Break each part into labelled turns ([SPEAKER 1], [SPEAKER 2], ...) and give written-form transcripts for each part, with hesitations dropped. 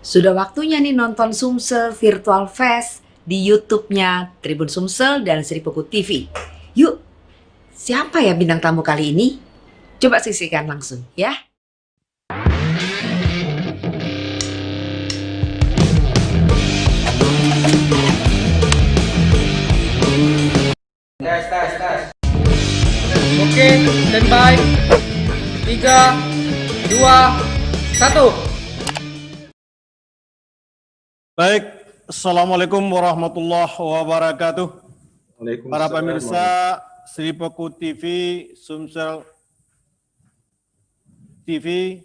[SPEAKER 1] Sudah waktunya nih nonton Sumsel Virtual Fest di YouTube-nya Tribun Sumsel dan Sri Pugu TV. Yuk, siapa ya bintang tamu kali ini? Coba sisihkan langsung ya.
[SPEAKER 2] Tes, tes, tes. Oke, standby. 3, 2, 1.
[SPEAKER 3] Baik, Assalamualaikum warahmatullahi wabarakatuh. Para pemirsa Sri Pugu TV, Sumsel TV,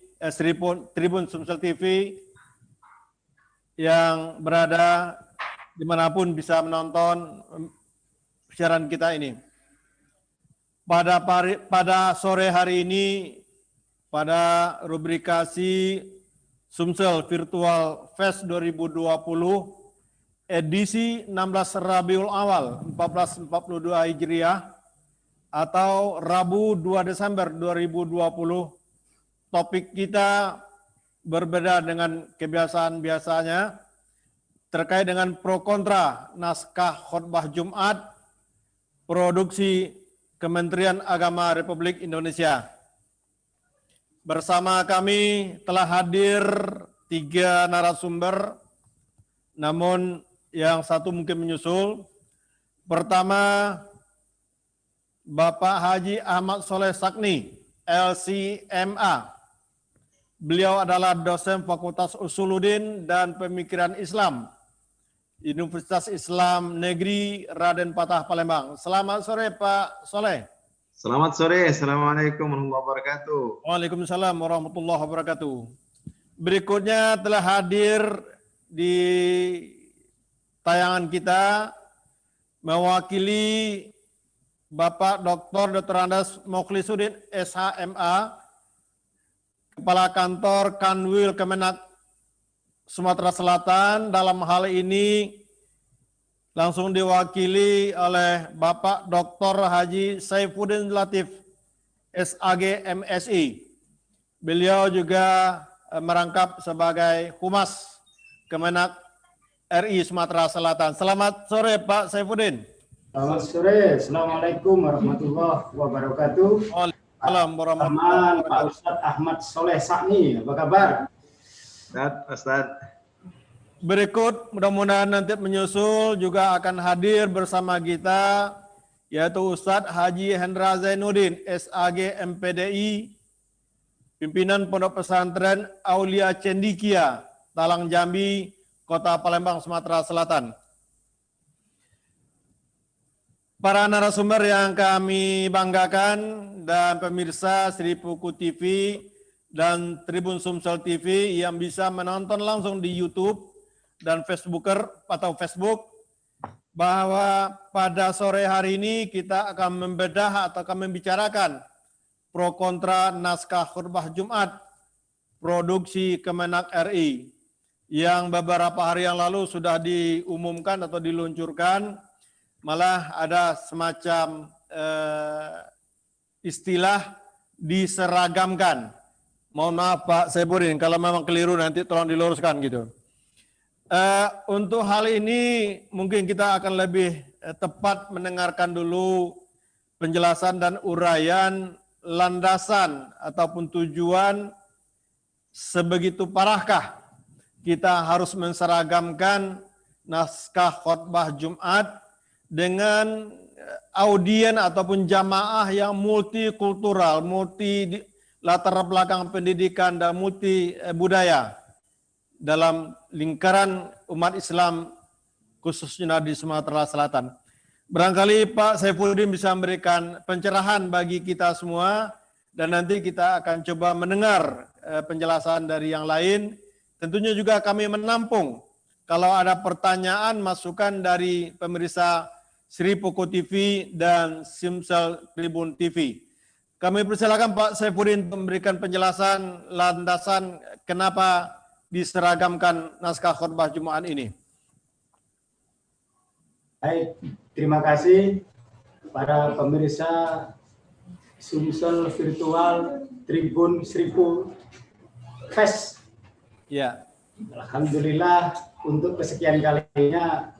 [SPEAKER 3] Tribun Sumsel TV yang berada dimanapun bisa menonton siaran kita ini. Pada sore hari ini, pada rubrikasi Sumsel Virtual Fest 2020, edisi 16 Rabiul Awal 1442 Hijriah atau Rabu 2 Desember 2020, topik kita berbeda dengan kebiasaan biasanya terkait dengan pro kontra naskah khotbah Jumat produksi Kementerian Agama Republik Indonesia. Bersama kami telah hadir 3 narasumber, namun yang satu mungkin menyusul. Pertama, Bapak Haji Ahmad Soleh Sakni, LCMA. Beliau adalah dosen Fakultas Usuluddin dan Pemikiran Islam, Universitas Islam Negeri Raden Patah Palembang. Selamat sore Pak Soleh.
[SPEAKER 4] Selamat sore, Assalamualaikum warahmatullahi wabarakatuh.
[SPEAKER 3] Waalaikumsalam warahmatullahi wabarakatuh. Berikutnya telah hadir di tayangan kita mewakili Bapak Dr. Andes Mokhlisuddin SHMA, Kepala Kantor Kanwil Kemenak Sumatera Selatan. Dalam hal ini langsung diwakili oleh Bapak Dr. Haji Saifuddin Latif, SAG MSI. Beliau juga merangkap sebagai Humas Kemenak RI Sumatera Selatan. Selamat sore Pak Saifuddin.
[SPEAKER 5] Selamat sore, Assalamualaikum warahmatullahi wabarakatuh.
[SPEAKER 3] Waalaikumsalam warahmatullahi wabarakatuh.
[SPEAKER 5] Pak Ustadz Ahmad Soleh Sakni, apa kabar?
[SPEAKER 4] Ustadz.
[SPEAKER 3] Berikut mudah-mudahan nanti menyusul juga akan hadir bersama kita, yaitu Ustadz Haji Hendra Zainuddin, SAG MPDI, pimpinan Pondok Pesantren Aulia Cendikia, Talang Jambi, Kota Palembang, Sumatera Selatan. Para narasumber yang kami banggakan dan pemirsa Sri Pugu TV dan Tribun Sumsel TV yang bisa menonton langsung di YouTube dan Facebooker atau Facebook, bahwa pada sore hari ini kita akan membedah atau akan membicarakan pro kontra naskah khutbah Jumat produksi Kemenak RI yang beberapa hari yang lalu sudah diumumkan atau diluncurkan. Malah ada semacam istilah diseragamkan. Mohon maaf Pak Saifuddin, kalau memang keliru nanti tolong diluruskan gitu. Untuk hal ini mungkin kita akan lebih tepat mendengarkan dulu penjelasan dan uraian landasan ataupun tujuan sebegitu parahkah kita harus menseragamkan naskah khotbah Jumat dengan audien ataupun jamaah yang multikultural, multi latar belakang pendidikan dan multi budaya dalam lingkaran umat Islam khususnya di Sumatera Selatan. Barangkali Pak Saifuddin bisa memberikan pencerahan bagi kita semua dan nanti kita akan coba mendengar penjelasan dari yang lain. Tentunya juga kami menampung kalau ada pertanyaan masukan dari pemirsa Sri Pugu TV dan Sumsel Tribun TV. Kami persilakan Pak Saifuddin memberikan penjelasan landasan kenapa diseragamkan naskah khotbah Jumat ini.
[SPEAKER 5] Baik, terima kasih para pemirsa Sumsel Virtual Tribun Sri Pugu Fest.
[SPEAKER 3] Ya.
[SPEAKER 5] Alhamdulillah untuk kesekian kalinya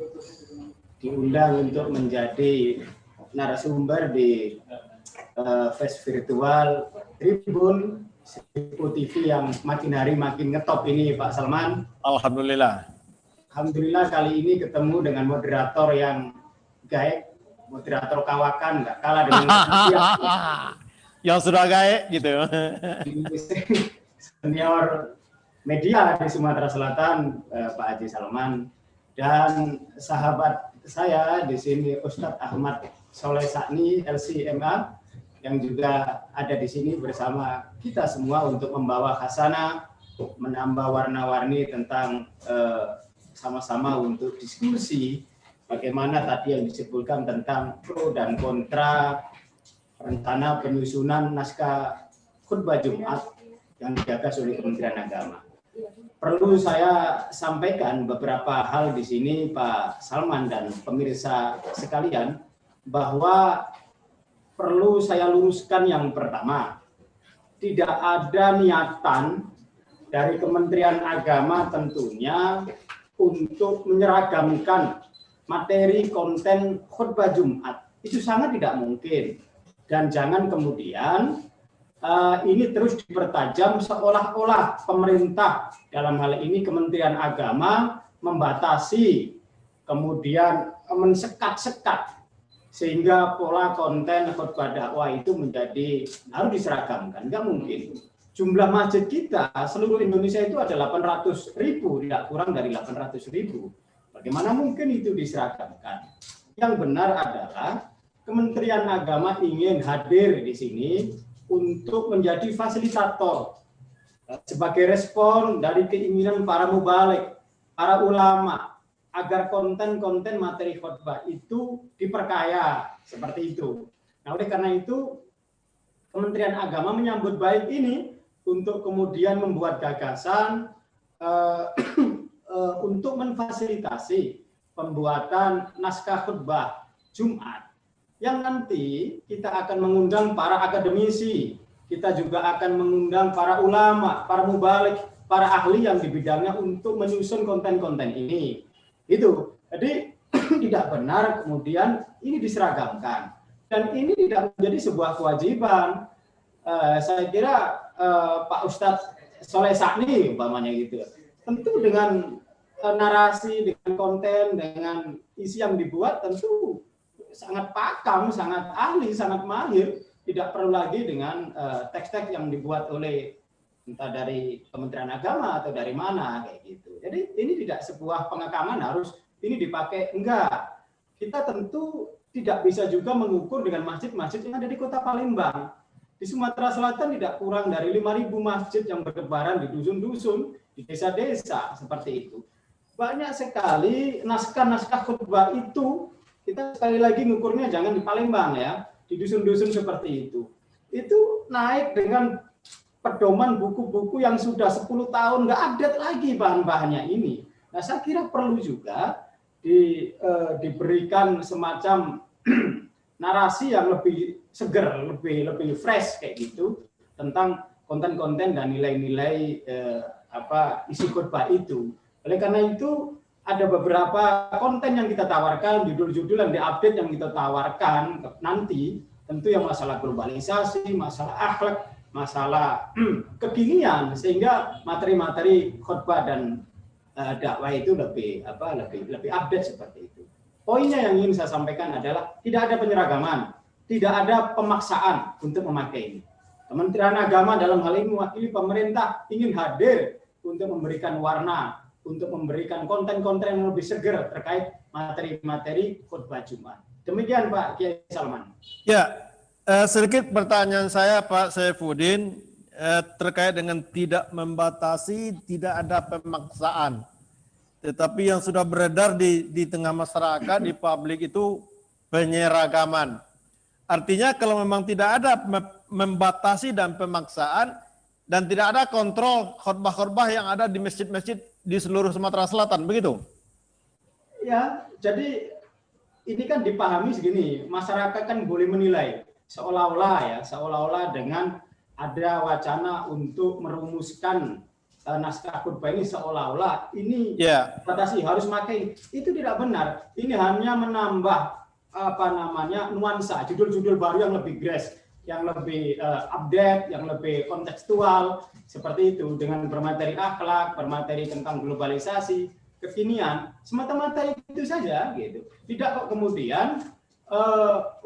[SPEAKER 5] diundang untuk menjadi narasumber di Fest Virtual Tribun TV yang makin hari makin ngetop ini Pak Salman.
[SPEAKER 3] Alhamdulillah.
[SPEAKER 5] Alhamdulillah kali ini ketemu dengan moderator yang gaek, moderator kawakan, nggak kalah dengan
[SPEAKER 3] yang sudah gaek gitu.
[SPEAKER 5] Senior media di Sumatera Selatan, Pak Haji Salman, dan sahabat saya di sini Ustadz Ahmad Soleh Sakni LCMA yang juga ada di sini bersama kita semua untuk membawa khasanah, menambah warna-warni tentang sama-sama untuk diskusi bagaimana tadi yang disebutkan tentang pro dan kontra rencana penyusunan naskah khutbah Jumat yang digagas oleh Kementerian Agama. Perlu saya sampaikan beberapa hal di sini Pak Salman dan pemirsa sekalian, bahwa perlu saya luruskan yang pertama, tidak ada niatan dari Kementerian Agama tentunya untuk menyeragamkan materi konten khutbah Jumat. Itu sangat tidak mungkin. Dan jangan kemudian ini terus dipertajam seolah-olah pemerintah, dalam hal ini Kementerian Agama, membatasi, kemudian mensekat-sekat, sehingga pola konten khutbah dakwah itu menjadi harus diseragamkan. Nggak mungkin. Jumlah masjid kita seluruh Indonesia itu ada 800.000, tidak kurang dari 800.000. Bagaimana mungkin itu diseragamkan? Yang benar adalah Kementerian Agama ingin hadir di sini untuk menjadi fasilitator sebagai respon dari keinginan para mubalik, para ulama, agar konten-konten materi khutbah itu diperkaya seperti itu. Nah, oleh karena itu Kementerian Agama menyambut baik ini untuk kemudian membuat gagasan untuk memfasilitasi pembuatan naskah khutbah Jumat yang nanti kita akan mengundang para akademisi, kita juga akan mengundang para ulama, para mubalik, para ahli yang di bidangnya untuk menyusun konten-konten ini. Itu. Jadi tidak benar kemudian ini diseragamkan. Dan ini tidak menjadi sebuah kewajiban. Saya kira Pak Ustadz Soleh Sakni umpamanya gitu. Tentu dengan narasi, dengan konten, dengan isi yang dibuat tentu sangat pakam, sangat ahli, sangat mahir. Tidak perlu lagi dengan teks-teks yang dibuat oleh entah dari Kementerian Agama atau dari mana kayak gitu. Jadi ini tidak sebuah pengekaman harus ini dipakai, enggak. Kita tentu tidak bisa juga mengukur dengan masjid-masjid yang ada di Kota Palembang. Di Sumatera Selatan tidak kurang dari 5.000 masjid yang bertebaran di dusun-dusun, di desa-desa seperti itu. Banyak sekali naskah-naskah khutbah itu, kita sekali lagi ngukurnya jangan di Palembang ya, di dusun-dusun seperti itu. Itu naik dengan pedoman buku-buku yang sudah 10 tahun, nggak update lagi bahan-bahannya ini. Nah, saya kira perlu juga diberikan semacam narasi yang lebih seger, lebih fresh kayak gitu tentang konten-konten dan nilai-nilai isi khutbah itu. Oleh karena itu ada beberapa konten yang kita tawarkan, judul-judul yang diupdate yang kita tawarkan nanti, tentu yang masalah globalisasi, masalah akhlak, masalah kekinian, sehingga materi-materi khutbah dan dakwah itu lebih update seperti itu. Poinnya yang ingin saya sampaikan adalah tidak ada penyeragaman, tidak ada pemaksaan untuk memakai ini. Kementerian Agama dalam hal ini mewakili pemerintah ingin hadir untuk memberikan warna, untuk memberikan konten-konten yang lebih seger terkait materi-materi khutbah Jumat. Demikian Pak Kiai Salman.
[SPEAKER 3] Ya, sedikit pertanyaan saya Pak Saifuddin terkait dengan tidak membatasi, tidak ada pemaksaan. Tetapi yang sudah beredar di tengah masyarakat, di publik itu penyeragaman. Artinya kalau memang tidak ada membatasi dan pemaksaan dan tidak ada kontrol khutbah-khutbah yang ada di masjid-masjid di seluruh Sumatera Selatan, begitu?
[SPEAKER 5] Ya, jadi ini kan dipahami segini, masyarakat kan boleh menilai seolah-olah dengan ada wacana untuk merumuskan naskah khutbah ini seolah-olah ini
[SPEAKER 3] Ya.
[SPEAKER 5] batasi harus pakai, itu tidak benar. Ini hanya menambah nuansa, judul-judul baru yang lebih grace, yang lebih update, yang lebih kontekstual seperti itu, dengan bermateri akhlak, bermateri tentang globalisasi, kekinian, semata-mata itu saja gitu. Tidak kok kemudian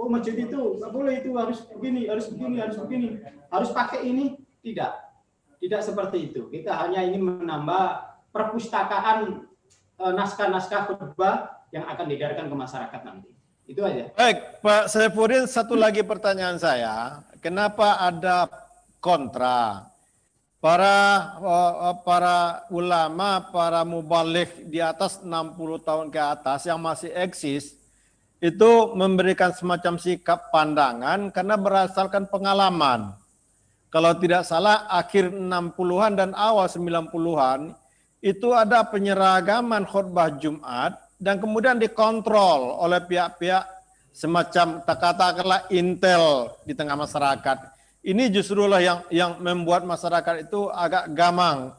[SPEAKER 5] masjid itu nggak boleh, itu harus begini, harus begini, harus begini, harus pakai ini, tidak seperti itu. Kita hanya ingin menambah perpustakaan naskah-naskah khutbah yang akan diedarkan ke masyarakat nanti. Itu aja.
[SPEAKER 3] Baik, Pak Saifuddin, satu lagi pertanyaan saya. Kenapa ada kontra? Para ulama, para mubaligh di atas 60 tahun ke atas yang masih eksis, itu memberikan semacam sikap pandangan karena berdasarkan pengalaman. Kalau tidak salah, akhir 60-an dan awal 90-an, itu ada penyeragaman khutbah Jumat, dan kemudian dikontrol oleh pihak-pihak semacam katakanlah intel di tengah masyarakat. Ini justru lah yang membuat masyarakat itu agak gamang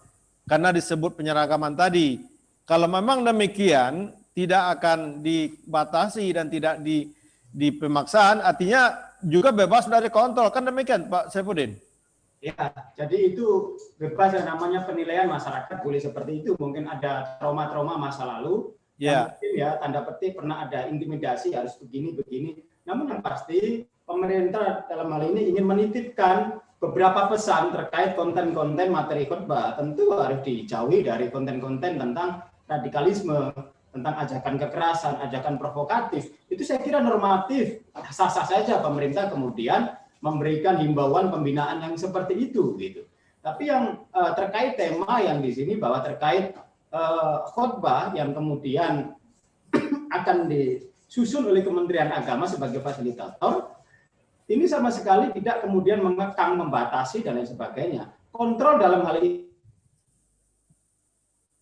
[SPEAKER 3] karena disebut penyeragaman tadi. Kalau memang demikian tidak akan dibatasi dan tidak di pemaksaan, artinya juga bebas dari kontrol, kan demikian Pak Saifuddin?
[SPEAKER 5] Ya, jadi itu bebas, yang namanya penilaian masyarakat boleh seperti itu. Mungkin ada trauma-trauma masa lalu.
[SPEAKER 3] Ya.
[SPEAKER 5] Mungkin ya tanda petik pernah ada intimidasi harus begini. Namun yang pasti pemerintah dalam hal ini ingin menitipkan beberapa pesan terkait konten-konten materi khutbah. Tentu harus dijauhi dari konten-konten tentang radikalisme, tentang ajakan kekerasan, ajakan provokatif. Itu saya kira normatif, sah-sah saja pemerintah kemudian memberikan himbauan pembinaan yang seperti itu gitu. Tapi yang terkait tema yang di sini bahwa terkait khutbah yang kemudian akan disusun oleh Kementerian Agama sebagai fasilitator, ini sama sekali tidak kemudian mengekang, membatasi dan lain sebagainya. Kontrol dalam hal ini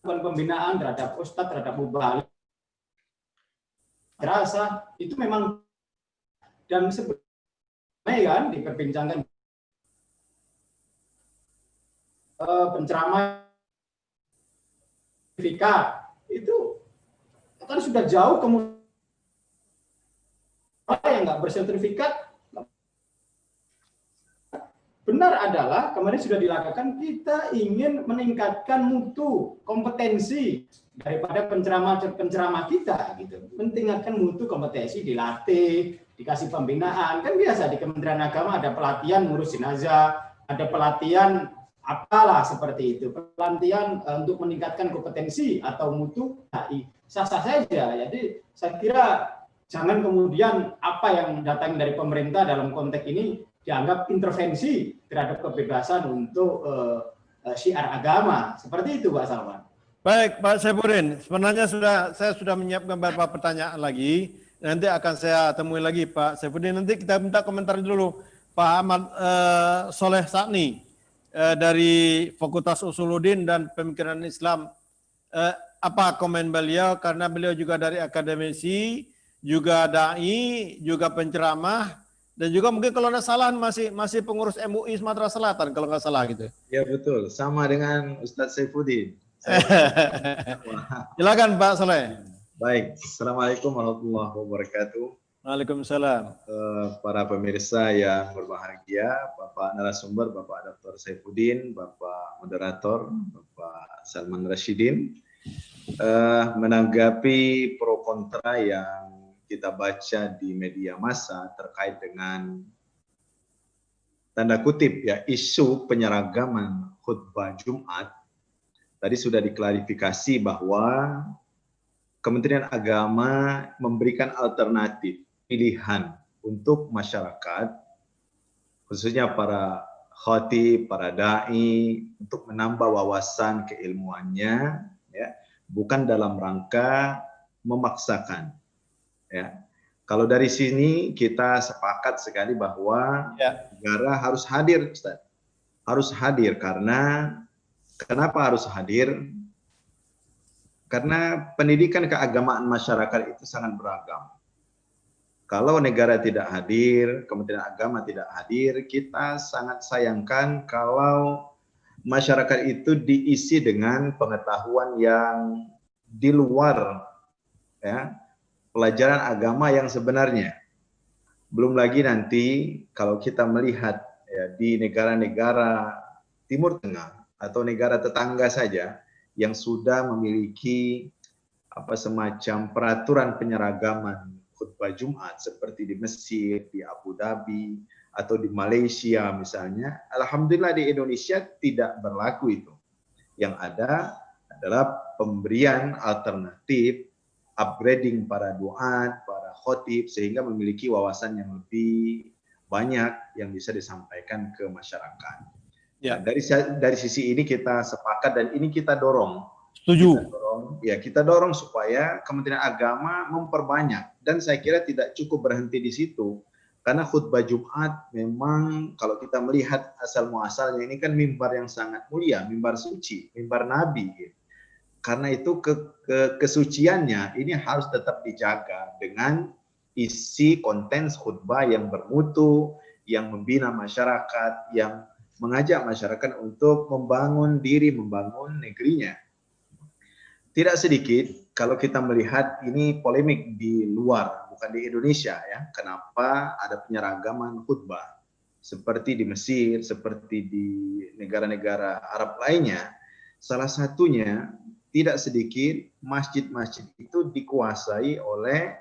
[SPEAKER 5] pembinaan terhadap ustadz, terhadap mubalik, terasa itu memang, dan sebenarnya kan diperbincangkan penceramah sertifikat itu kan sudah jauh, kemudian yang nggak bersertifikat. Benar adalah kemarin sudah dilakukan, kita ingin meningkatkan mutu kompetensi daripada penceramah kita gitu. Meningkatkan mutu kompetensi, dilatih, dikasih pembinaan. Kan biasa di Kementerian Agama ada pelatihan ngurus jenazah, ada pelatihan apalah seperti itu, pelatihan untuk meningkatkan kompetensi atau mutu HI. Sah-sah saja. Jadi saya kira jangan kemudian apa yang datang dari pemerintah dalam konteks ini dianggap intervensi terhadap kebebasan untuk syiar agama. Seperti itu Pak Salman.
[SPEAKER 3] Baik Pak Saifuddin, sebenarnya saya sudah menyiapkan beberapa pertanyaan lagi. Nanti akan saya temui lagi Pak Saifuddin. Nanti kita minta komentar dulu Pak Ahmad Soleh Sakni dari Fakultas Usuluddin dan Pemikiran Islam. Apa komen beliau, karena beliau juga dari akademisi, juga dai, juga penceramah, dan juga mungkin kalau tidak salah masih pengurus MUI Sumatera Selatan kalau nggak salah gitu.
[SPEAKER 4] Ya betul, sama dengan Ustadz Saifuddin.
[SPEAKER 3] Silakan Pak Soleh.
[SPEAKER 4] Baik, Assalamualaikum warahmatullahi wabarakatuh.
[SPEAKER 3] Waalaikumsalam.
[SPEAKER 4] Para pemirsa yang berbahagia, Bapak narasumber, Bapak Dr. Saifuddin, Bapak moderator, Bapak Salman Rashidin, menanggapi pro kontra yang kita baca di media massa terkait dengan tanda kutip ya isu penyeragaman khutbah Jumat. Tadi sudah diklarifikasi bahwa Kementerian Agama memberikan alternatif pilihan untuk masyarakat, khususnya para khatib, para dai, untuk menambah wawasan keilmuannya, ya, bukan dalam rangka memaksakan. Ya, kalau dari sini kita sepakat sekali bahwa negara harus hadir, Ustaz. Harus hadir karena kenapa harus hadir? Karena pendidikan keagamaan masyarakat itu sangat beragam. Kalau negara tidak hadir, Kementerian Agama tidak hadir, kita sangat sayangkan kalau masyarakat itu diisi dengan pengetahuan yang di luar ya, pelajaran agama yang sebenarnya. Belum lagi nanti kalau kita melihat ya, di negara-negara Timur Tengah atau negara tetangga saja yang sudah memiliki semacam peraturan penyeragaman khutbah Jumat seperti di Mesir, di Abu Dhabi, atau di Malaysia misalnya. Alhamdulillah di Indonesia tidak berlaku itu. Yang ada adalah pemberian alternatif, upgrading para duat, para khotib, sehingga memiliki wawasan yang lebih banyak yang bisa disampaikan ke masyarakat.
[SPEAKER 3] Ya.
[SPEAKER 4] Nah, dari sisi ini kita sepakat dan ini kita dorong.
[SPEAKER 3] Setuju.
[SPEAKER 4] Kita dorong supaya Kementerian Agama memperbanyak, dan saya kira tidak cukup berhenti di situ, karena khutbah Jumat memang kalau kita melihat asal muasalnya ini kan mimbar yang sangat mulia, mimbar suci, mimbar Nabi. Karena itu kesuciannya ini harus tetap dijaga dengan isi konten khutbah yang bermutu, yang membina masyarakat, yang mengajak masyarakat untuk membangun diri, membangun negerinya. Tidak sedikit kalau kita melihat ini polemik di luar, bukan di Indonesia ya. Kenapa ada penyeragaman khutbah seperti di Mesir, seperti di negara-negara Arab lainnya. Salah satunya tidak sedikit masjid-masjid itu dikuasai oleh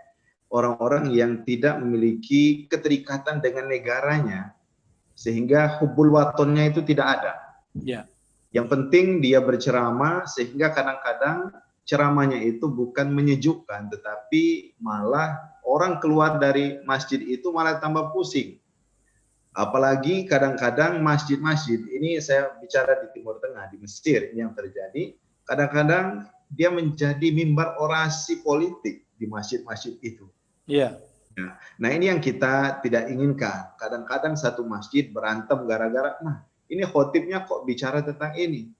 [SPEAKER 4] orang-orang yang tidak memiliki keterikatan dengan negaranya, sehingga hubbul watonnya itu tidak ada.
[SPEAKER 3] Ya.
[SPEAKER 4] Yang penting dia berceramah, sehingga kadang-kadang ceramahnya itu bukan menyejukkan, tetapi malah orang keluar dari masjid itu malah tambah pusing. Apalagi kadang-kadang masjid-masjid, ini saya bicara di Timur Tengah, di Mesir ini yang terjadi, kadang-kadang dia menjadi mimbar orasi politik di masjid-masjid itu.
[SPEAKER 3] Iya.
[SPEAKER 4] Nah ini yang kita tidak inginkan. Kadang-kadang satu masjid berantem gara-gara, nah ini khotibnya kok bicara tentang ini,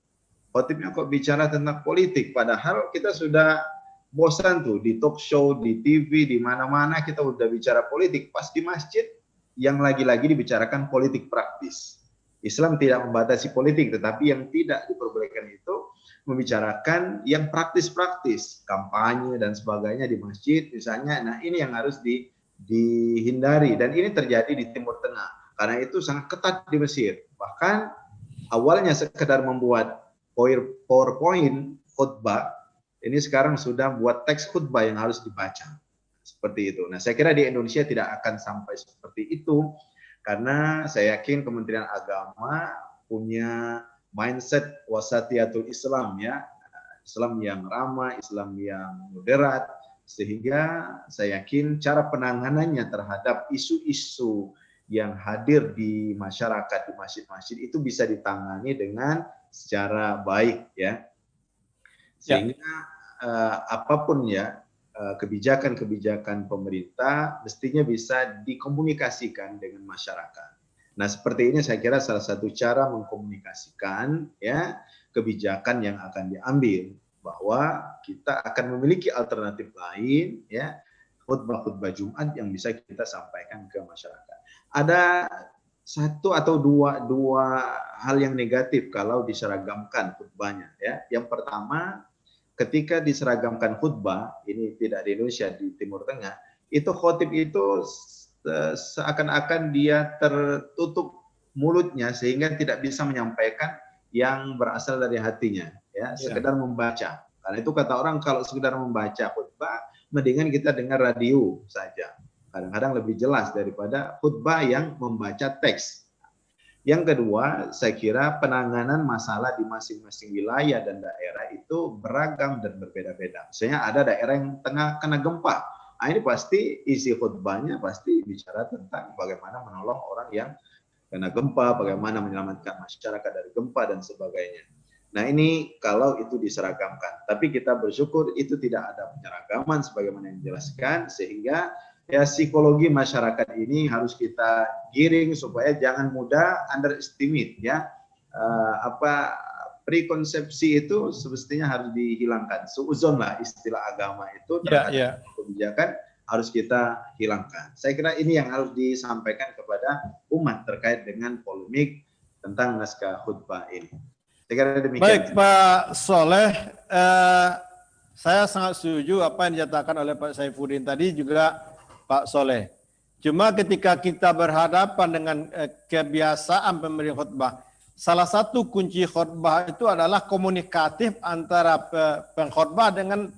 [SPEAKER 4] khotibnya kok bicara tentang politik, padahal kita sudah bosan tuh di talk show, di TV, di mana-mana kita udah bicara politik. Pas di masjid yang lagi-lagi dibicarakan politik praktis. Islam tidak membatasi politik, tetapi yang tidak diperbolehkan itu membicarakan yang praktis-praktis, kampanye dan sebagainya di masjid misalnya. Nah ini yang harus dihindari, dan ini terjadi di Timur Tengah. Karena itu sangat ketat di Mesir. Bahkan awalnya sekedar membuat PowerPoint khutbah, ini sekarang sudah buat teks khutbah yang harus dibaca. Seperti itu. Nah, saya kira di Indonesia tidak akan sampai seperti itu, karena saya yakin Kementerian Agama punya mindset wasatiyatul Islam ya. Islam yang ramah, Islam yang moderat, sehingga saya yakin cara penanganannya terhadap isu-isu yang hadir di masyarakat, di masjid-masjid itu bisa ditangani dengan secara baik ya. Sehingga apapun ya kebijakan-kebijakan pemerintah mestinya bisa dikomunikasikan dengan masyarakat. Nah, seperti ini saya kira salah satu cara mengkomunikasikan ya kebijakan yang akan diambil, bahwa kita akan memiliki alternatif lain ya, khutbah-khutbah Jumat yang bisa kita sampaikan ke masyarakat. Ada satu atau dua hal yang negatif kalau diseragamkan khutbahnya ya. Yang pertama, ketika diseragamkan khutbah, ini tidak di Indonesia, di Timur Tengah, itu khotib itu seakan-akan dia tertutup mulutnya sehingga tidak bisa menyampaikan yang berasal dari hatinya ya, sekedar membaca. Karena itu kata orang, kalau sekedar membaca khutbah mendingan kita dengar radio saja. Kadang-kadang lebih jelas daripada khutbah yang membaca teks. Yang kedua, saya kira penanganan masalah di masing-masing wilayah dan daerah itu beragam dan berbeda-beda. Misalnya ada daerah yang tengah kena gempa. Nah, ini pasti isi khutbahnya pasti bicara tentang bagaimana menolong orang yang kena gempa, bagaimana menyelamatkan masyarakat dari gempa dan sebagainya. Nah, ini kalau itu diseragamkan. Tapi kita bersyukur itu tidak ada penyeragaman sebagaimana yang dijelaskan, sehingga ya psikologi masyarakat ini harus kita giring supaya jangan mudah underestimate ya. Prekonsepsi itu semestinya harus dihilangkan. Suuzon lah istilah agama itu terhadap kebijakan harus kita hilangkan. Saya kira ini yang harus disampaikan kepada umat terkait dengan polemik tentang naskah khutbah ini. Saya kira demikian.
[SPEAKER 3] Baik Pak Soleh, saya sangat setuju apa yang dinyatakan oleh Pak Saifuddin tadi juga Pak Soleh. Cuma ketika kita berhadapan dengan kebiasaan pemberi khutbah, salah satu kunci khutbah itu adalah komunikatif antara pengkhutbah dengan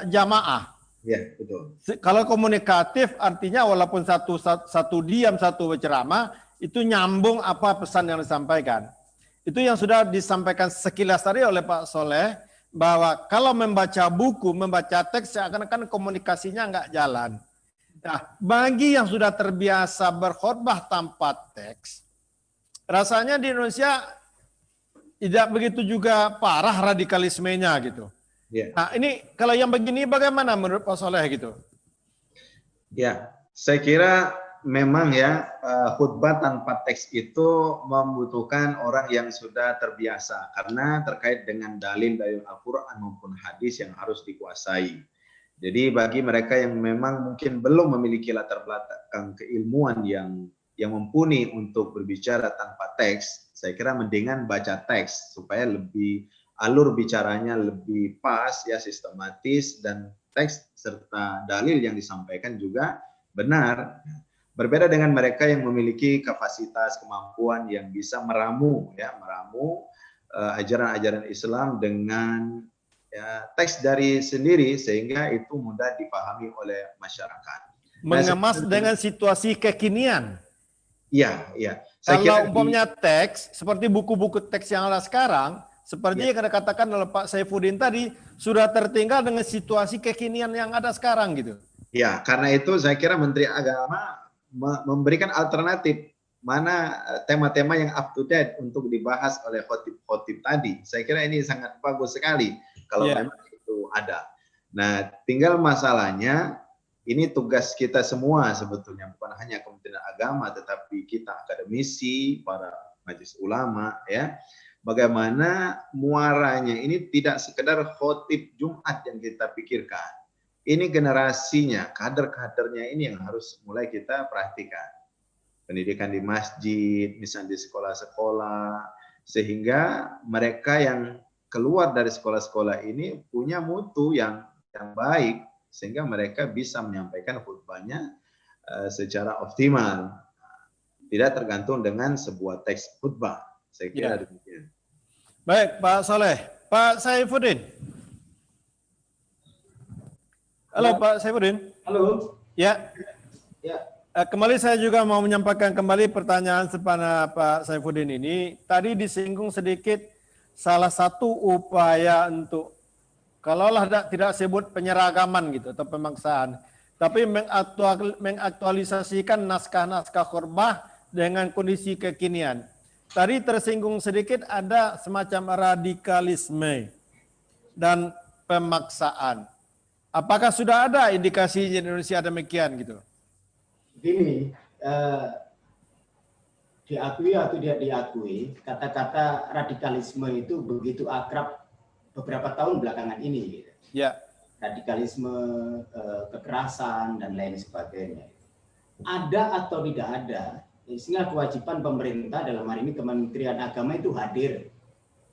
[SPEAKER 3] jamaah.
[SPEAKER 4] Ya, betul.
[SPEAKER 3] Kalau komunikatif artinya walaupun satu diam, satu berceramah, itu nyambung apa pesan yang disampaikan. Itu yang sudah disampaikan sekilas tadi oleh Pak Soleh, bahwa kalau membaca buku, membaca teks, seakan-akan komunikasinya nggak jalan. Nah, bagi yang sudah terbiasa berkhutbah tanpa teks, rasanya di Indonesia tidak begitu juga parah radikalismenya gitu.
[SPEAKER 4] Ya.
[SPEAKER 3] Nah, ini kalau yang begini bagaimana menurut Pak Soleh gitu?
[SPEAKER 4] Ya, saya kira memang ya khutbah tanpa teks itu membutuhkan orang yang sudah terbiasa karena terkait dengan dalil dari Al-Quran maupun hadis yang harus dikuasai. Jadi bagi mereka yang memang mungkin belum memiliki latar belakang keilmuan yang mumpuni untuk berbicara tanpa teks, saya kira mendingan baca teks supaya lebih alur bicaranya lebih pas ya, sistematis, dan teks serta dalil yang disampaikan juga benar. Berbeda dengan mereka yang memiliki kapasitas kemampuan yang bisa meramu ajaran-ajaran Islam dengan ya, teks dari sendiri sehingga itu mudah dipahami oleh masyarakat.
[SPEAKER 3] Mengemas dengan situasi kekinian.
[SPEAKER 4] Iya, iya.
[SPEAKER 3] Kalau umpamanya teks seperti buku-buku teks yang ada sekarang, seperti yang katakan oleh Pak Saifuddin tadi, sudah tertinggal dengan situasi kekinian yang ada sekarang gitu.
[SPEAKER 4] Ya, karena itu saya kira Menteri Agama memberikan alternatif mana tema-tema yang up to date untuk dibahas oleh khotib tadi. Saya kira ini sangat bagus sekali kalau memang itu ada. Nah, tinggal masalahnya ini tugas kita semua sebetulnya, bukan hanya Kementerian Agama tetapi kita akademisi, para majelis ulama ya. Bagaimana muaranya ini tidak sekedar khotib Jumat yang kita pikirkan. Ini generasinya, kader-kadernya ini yang harus mulai kita perhatikan. Pendidikan di masjid, misalnya di sekolah-sekolah, sehingga mereka yang keluar dari sekolah-sekolah ini punya mutu yang baik, sehingga mereka bisa menyampaikan khutbahnya secara optimal. Tidak tergantung dengan sebuah teks khutbah. Saya kira demikian.
[SPEAKER 3] Baik, Pak Soleh. Pak Saifuddin. Halo Pak Saifuddin.
[SPEAKER 5] Halo.
[SPEAKER 3] Ya.
[SPEAKER 5] Ya.
[SPEAKER 3] Kembali saya juga mau menyampaikan kembali pertanyaan kepada Pak Saifuddin ini. Tadi disinggung sedikit salah satu upaya untuk, kalaulah tidak sebut penyeragaman gitu atau pemaksaan, tapi mengaktualisasikan naskah-naskah khutbah dengan kondisi kekinian. Tadi tersinggung sedikit ada semacam radikalisme dan pemaksaan. Apakah sudah ada indikasi di Indonesia demikian gitu?
[SPEAKER 5] Begini, diakui atau tidak diakui, kata-kata radikalisme itu begitu akrab beberapa tahun belakangan ini. Gitu.
[SPEAKER 3] Ya.
[SPEAKER 5] Radikalisme, kekerasan, dan lain sebagainya. Ada atau tidak ada, sehingga kewajiban pemerintah dalam hari ini Kementerian Agama itu hadir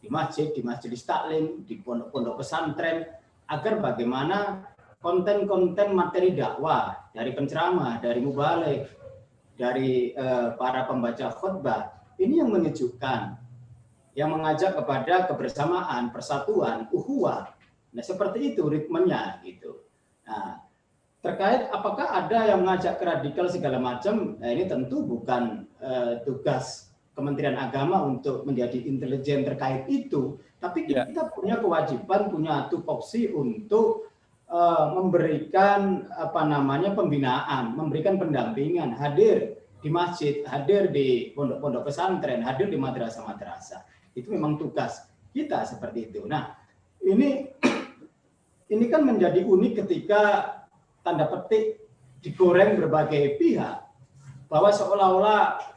[SPEAKER 5] di masjid, di majelis taklim, di pondok-pondok pesantren, agar bagaimana konten-konten materi dakwah dari penceramah, dari mubalik, dari para pembaca khutbah ini yang menyejukkan, yang mengajak kepada kebersamaan, persatuan, ukhuwah. Nah, seperti itu ritmenya gitu. Nah, terkait apakah ada yang mengajak ke radikal segala macam, nah ini tentu bukan tugas Kementerian Agama untuk menjadi intelijen terkait itu, tapi kita punya kewajiban, punya tupoksi untuk memberikan pembinaan, memberikan pendampingan, hadir di masjid, hadir di pondok-pondok pesantren, hadir di madrasah-madrasah. Itu memang tugas kita seperti itu. Nah, ini kan menjadi unik ketika tanda petik digoreng berbagai pihak bahwa seolah-olah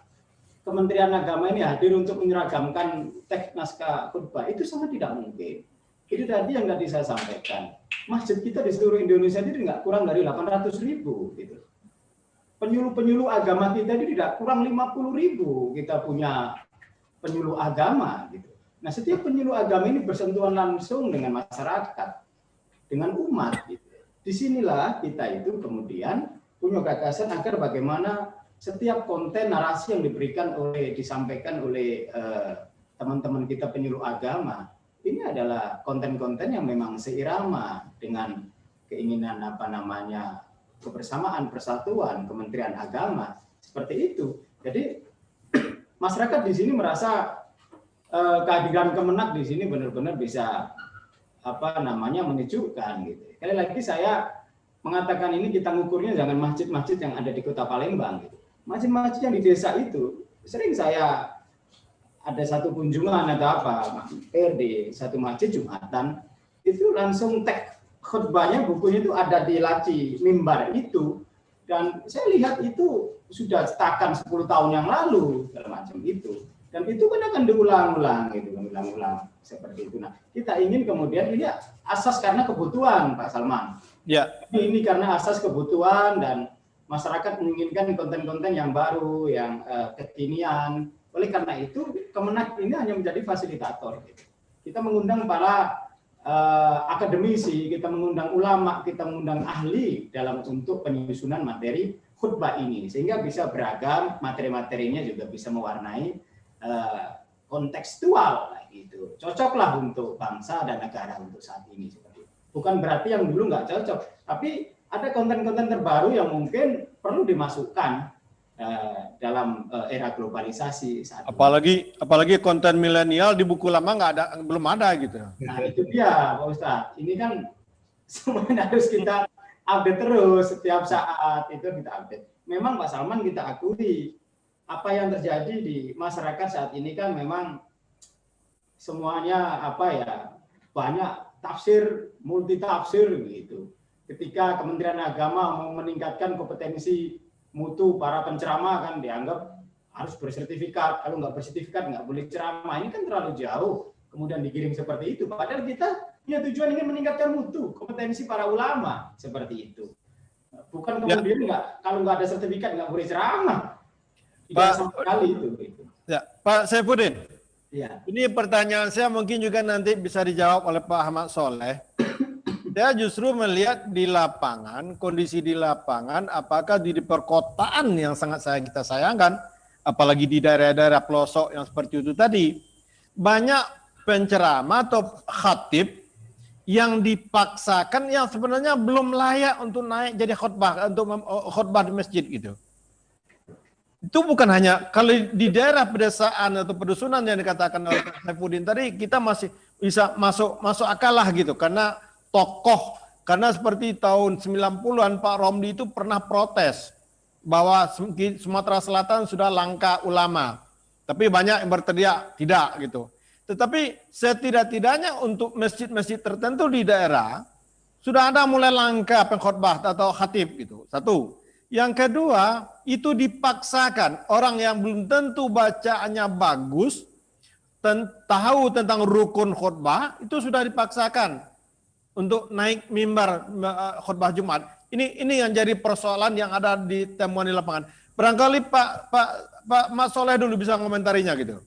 [SPEAKER 5] Kementerian Agama ini hadir untuk menyeragamkan teks naskah khutbah. Itu sangat tidak mungkin. Itu tadi yang tadi saya sampaikan. Masjid kita di seluruh Indonesia ini nggak kurang dari 800.000 gitu. Penyuluh-penyuluh agama kita ini tidak kurang 50.000 kita punya penyuluh agama gitu. Nah, setiap penyuluh agama ini bersentuhan langsung dengan masyarakat, dengan umat. Gitu. Disinilah kita itu kemudian punya gagasan agar bagaimana setiap konten narasi yang disampaikan oleh teman-teman kita penyuluh agama, ini adalah konten-konten yang memang seirama dengan keinginan kebersamaan, persatuan Kementerian Agama, seperti itu. Jadi masyarakat di sini merasa kehadiran Kemenak di sini benar-benar bisa menyejukkan gitu. Sekali lagi saya mengatakan ini kita ngukurnya jangan masjid-masjid yang ada di Kota Palembang gitu. Masjid-masjid yang di desa itu sering saya ada satu kunjungan atau mampir di satu masjid Jumatan, itu langsung tag khutbahnya, bukunya itu ada di laci mimbar itu, dan saya lihat itu sudah cetakan 10 tahun yang lalu segala macam itu, dan itu kan akan diulang-ulang gitu, ulang-ulang seperti itu. Nah, kita ingin kemudian ini asas karena kebutuhan, Pak Salman.
[SPEAKER 3] Ya.
[SPEAKER 5] Ini karena asas kebutuhan dan masyarakat menginginkan konten-konten yang baru, yang kekinian. Oleh karena itu, Kemenak ini hanya menjadi fasilitator. Gitu. Kita mengundang para akademisi, kita mengundang ulama, kita mengundang ahli dalam untuk penyusunan materi khutbah ini, sehingga bisa beragam, materi-materinya juga bisa mewarnai kontekstual, gitu. Cocoklah untuk bangsa dan negara untuk saat ini seperti itu. Bukan berarti yang dulu nggak cocok, tapi ada konten-konten terbaru yang mungkin perlu dimasukkan dalam era globalisasi saat
[SPEAKER 3] ini. Apalagi konten milenial di buku lama belum ada gitu.
[SPEAKER 5] Nah itu dia Pak Ustadz, ini kan semuanya harus kita update terus setiap saat, itu kita update. Memang Pak Salman, kita akui apa yang terjadi di masyarakat saat ini kan memang semuanya banyak tafsir, multi tafsir gitu. Ketika Kementerian Agama mau meningkatkan kompetensi mutu para penceramah kan dianggap harus bersertifikat, kalau nggak bersertifikat nggak boleh ceramah. Ini kan terlalu jauh, kemudian digiring seperti itu. Padahal kita punya tujuan ingin meningkatkan mutu, kompetensi para ulama seperti itu. Bukan kemudian kalau nggak ada sertifikat nggak boleh ceramah. Tidak sama sekali itu.
[SPEAKER 3] Ya, Pak Saifuddin.
[SPEAKER 5] Ya.
[SPEAKER 3] Ini pertanyaan saya mungkin juga nanti bisa dijawab oleh Pak Ahmad Soleh. Saya justru melihat di lapangan, kondisi di lapangan, apakah di perkotaan yang sangat kita sayangkan, apalagi di daerah-daerah pelosok yang seperti itu tadi, banyak penceramah atau khatib yang dipaksakan yang sebenarnya belum layak untuk naik jadi khutbah, untuk khutbah di masjid gitu. Itu bukan hanya, kalau di daerah pedesaan atau pedusunan yang dikatakan oleh Pak Saifuddin tadi, kita masih bisa masuk akal lah gitu, karena tokoh, karena seperti tahun 90-an Pak Romli itu pernah protes bahwa Sumatera Selatan sudah langka ulama. Tapi banyak yang berteriak tidak gitu. Tetapi setidak-tidaknya untuk masjid-masjid tertentu di daerah sudah ada mulai langka pengkhotbah atau khatib gitu. Satu. Yang kedua, itu dipaksakan orang yang belum tentu bacaannya bagus, tahu tentang rukun khutbah, itu sudah dipaksakan untuk naik mimbar khutbah Jumat. Ini yang jadi persoalan yang ada di temuan di lapangan. Barangkali Pak Mas Soleh dulu bisa komentarinya gitu.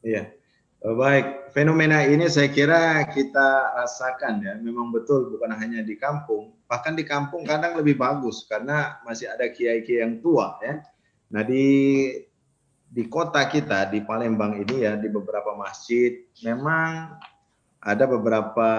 [SPEAKER 4] Iya, baik. Fenomena ini saya kira kita rasakan ya. Memang betul bukan hanya di kampung. Bahkan di kampung kadang lebih bagus karena masih ada kiai-kiai yang tua ya. Nah di kota kita di Palembang ini ya, di beberapa masjid memang ada beberapa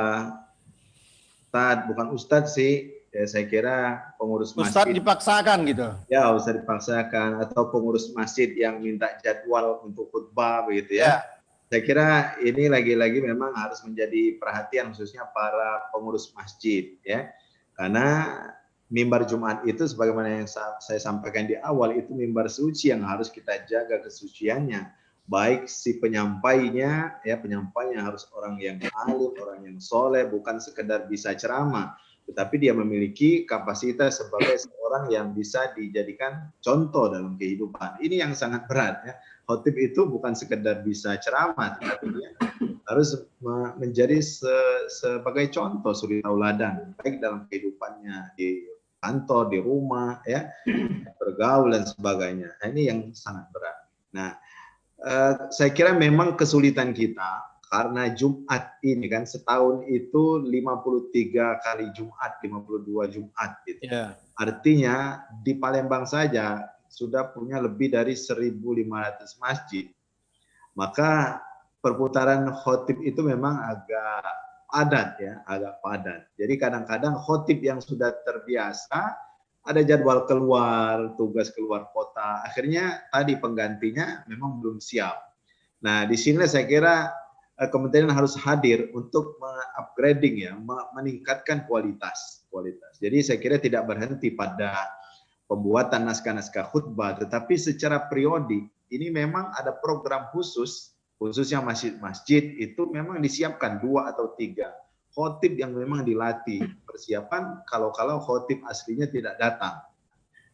[SPEAKER 4] bukan ustadz sih, ya saya kira pengurus masjid.
[SPEAKER 3] Ustadz dipaksakan gitu.
[SPEAKER 4] Ya, ustadz dipaksakan atau pengurus masjid yang minta jadwal untuk khutbah begitu ya. Saya kira ini lagi-lagi memang harus menjadi perhatian khususnya para pengurus masjid ya. Karena mimbar Jumat itu sebagaimana yang saya sampaikan di awal, itu mimbar suci yang harus kita jaga kesuciannya. Baik si penyampainya, ya penyampainya harus orang yang alim, orang yang soleh, bukan sekedar bisa ceramah, tetapi dia memiliki kapasitas sebagai seorang yang bisa dijadikan contoh dalam kehidupan. Ini yang sangat berat ya. Khotib itu bukan sekedar bisa ceramah, tetapi dia harus menjadi sebagai contoh suri tauladan, baik dalam kehidupannya di kantor, di rumah, ya bergaul dan sebagainya. Nah, ini yang sangat berat. Nah, saya kira memang kesulitan kita karena Jumat ini kan setahun itu 53 kali Jumat, 52 Jumat gitu.
[SPEAKER 3] Ya.
[SPEAKER 4] Artinya di Palembang saja sudah punya lebih dari 1.500 masjid. Maka perputaran khotib itu memang agak padat ya, agak padat. Jadi kadang-kadang khotib yang sudah terbiasa ada jadwal keluar, tugas keluar kota, akhirnya tadi penggantinya memang belum siap. Nah, di sini saya kira kementerian harus hadir untuk upgrading ya, meningkatkan kualitas. Jadi saya kira tidak berhenti pada pembuatan naskah-naskah khutbah, tetapi secara periodik ini memang ada program khususnya masjid-masjid itu memang disiapkan 2 atau 3 khotib yang memang dilatih persiapan kalau khotib aslinya tidak datang.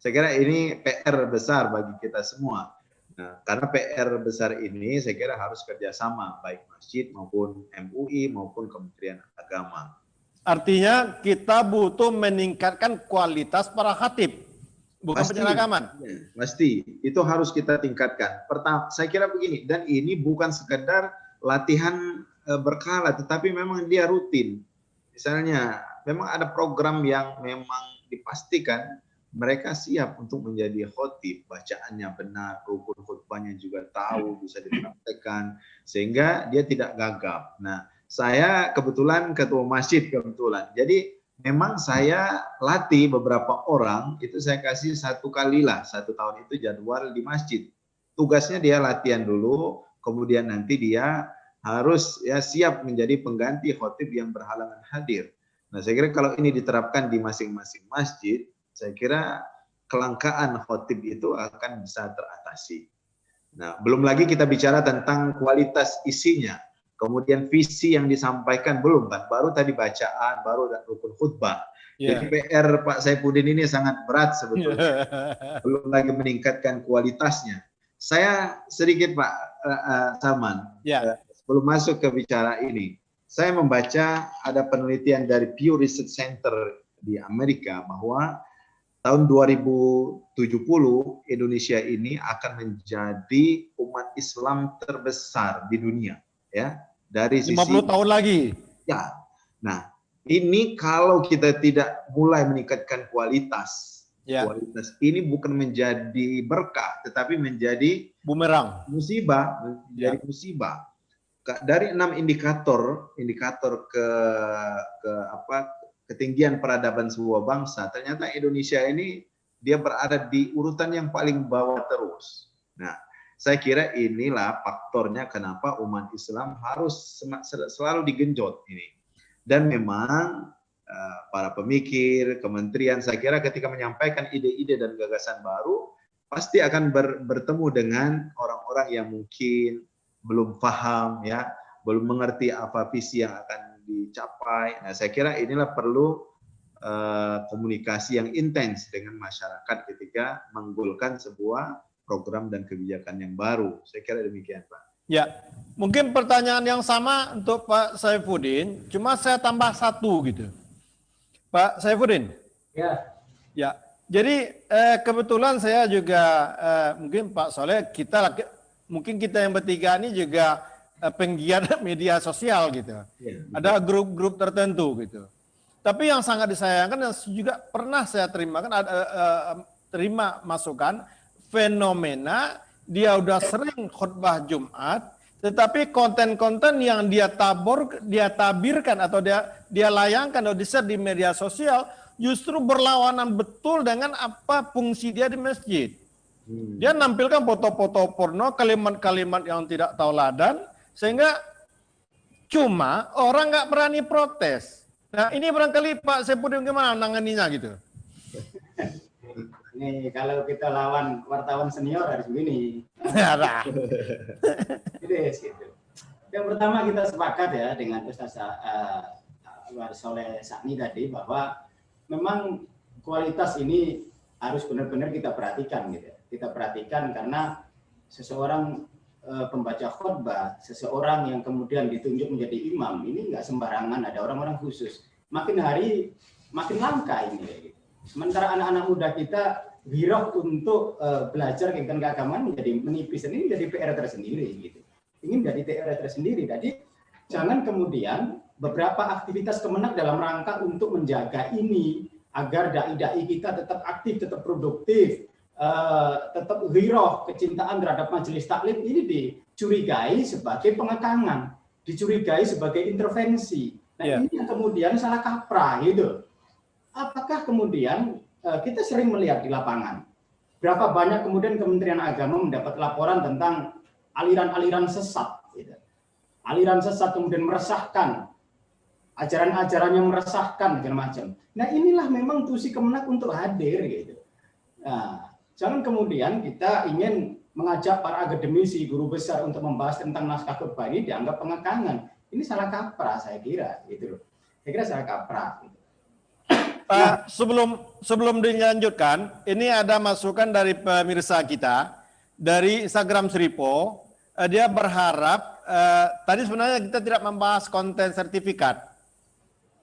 [SPEAKER 4] Saya kira ini PR besar bagi kita semua. Nah, karena PR besar ini saya kira harus kerjasama baik masjid maupun MUI maupun Kementerian Agama.
[SPEAKER 3] Artinya kita butuh meningkatkan kualitas para khatib, bukan penyeragaman.
[SPEAKER 4] Pasti, itu harus kita tingkatkan. Pertama, saya kira begini, dan ini bukan sekedar latihan berkala, tetapi memang dia rutin. Misalnya, memang ada program yang memang dipastikan mereka siap untuk menjadi khotib, bacaannya benar, rukun khutbahnya juga tahu, bisa dipraktekkan, sehingga dia tidak gagap. Nah, saya kebetulan ketua masjid kebetulan, jadi memang saya latih beberapa orang, itu saya kasih 1 tahun itu jadwal di masjid. Tugasnya dia latihan dulu, kemudian nanti dia harus ya siap menjadi pengganti khotib yang berhalangan hadir. Nah, saya kira kalau ini diterapkan di masing-masing masjid, saya kira kelangkaan khotib itu akan bisa teratasi. Nah, belum lagi kita bicara tentang kualitas isinya, kemudian visi yang disampaikan belum kan, baru tadi bacaan, baru rukun khutbah. Jadi PR Pak Saifuddin ini sangat berat sebetulnya. Belum lagi meningkatkan kualitasnya. Saya sedikit Pak Salman, sebelum masuk ke bicara ini, saya membaca ada penelitian dari Pew Research Center di Amerika bahwa tahun 2070 Indonesia ini akan menjadi umat Islam terbesar di dunia, ya. Dari sisi
[SPEAKER 3] 50 tahun lagi.
[SPEAKER 4] Ya. Nah, ini kalau kita tidak mulai meningkatkan kualitas, kualitas ini bukan menjadi berkah, tetapi menjadi
[SPEAKER 3] bumerang,
[SPEAKER 4] musibah, menjadi musibah. Dari 6 indikator ketinggian peradaban sebuah bangsa, ternyata Indonesia ini dia berada di urutan yang paling bawah terus. Nah, saya kira inilah faktornya kenapa umat Islam harus selalu digenjot ini. Dan memang para pemikir, kementerian, saya kira ketika menyampaikan ide-ide dan gagasan baru, pasti akan bertemu dengan orang-orang yang mungkin belum paham, ya, belum mengerti apa visi yang akan dicapai. Nah, saya kira inilah perlu komunikasi yang intens dengan masyarakat ketika menggolkan sebuah program dan kebijakan yang baru. Saya kira demikian, Pak.
[SPEAKER 3] Ya, mungkin pertanyaan yang sama untuk Pak Saifuddin, cuma saya tambah 1 gitu. Pak Saifuddin. Ya. Jadi kebetulan saya juga mungkin Pak Soleh, mungkin kita yang bertiga ini juga penggiat media sosial gitu. Ada grup-grup tertentu gitu. Tapi yang sangat disayangkan dan juga pernah saya terima kan terima masukan fenomena dia udah sering khutbah Jumat, tetapi konten-konten yang dia tabirkan atau dia layangkan atau di-share di media sosial justru berlawanan betul dengan apa fungsi dia di masjid. Dia nampilkan foto-foto porno, kalimat-kalimat yang tidak tauladan, sehingga cuma orang nggak berani protes. Nah, ini barangkali Pak Saifuddin gimana nanganinya gitu?
[SPEAKER 5] Nih, kalau kita lawan wartawan senior harus begini. Gitu. Yang pertama kita sepakat ya dengan Ustaz Soleh Sakni tadi bahwa memang kualitas ini harus benar-benar kita perhatikan gitu. Kita perhatikan karena seseorang pembaca khutbah, seseorang yang kemudian ditunjuk menjadi imam, ini nggak sembarangan, ada orang-orang khusus. Makin hari makin langka ini. Gitu. Sementara anak-anak muda kita giroh untuk belajar keagamaan menjadi menipis, ini menjadi PR tersendiri. Gitu. Ini menjadi PR tersendiri. Jadi jangan kemudian beberapa aktivitas Kemenak dalam rangka untuk menjaga ini agar dai-dai kita tetap aktif, tetap produktif, tetap ghiroh, kecintaan terhadap majelis taklim ini dicurigai sebagai pengekangan, dicurigai sebagai intervensi. Nah, ini yang kemudian salah kaprah gitu. Apakah kemudian kita sering melihat di lapangan berapa banyak kemudian Kementerian Agama mendapat laporan tentang aliran-aliran sesat, gitu. Aliran sesat kemudian meresahkan, ajaran-ajaran yang meresahkan segala macam. Nah, inilah memang tusi Kemenak untuk hadir gitu. Nah, jangan kemudian kita ingin mengajak para akademisi, guru besar untuk membahas tentang naskah khutbah ini dianggap pengekangan. Ini salah kaprah saya kira, gitu loh. Saya kira salah kaprah. Gitu.
[SPEAKER 3] Pak, sebelum dilanjutkan, ini ada masukan dari pemirsa kita dari Instagram Seripo. Dia berharap tadi sebenarnya kita tidak membahas konten sertifikat.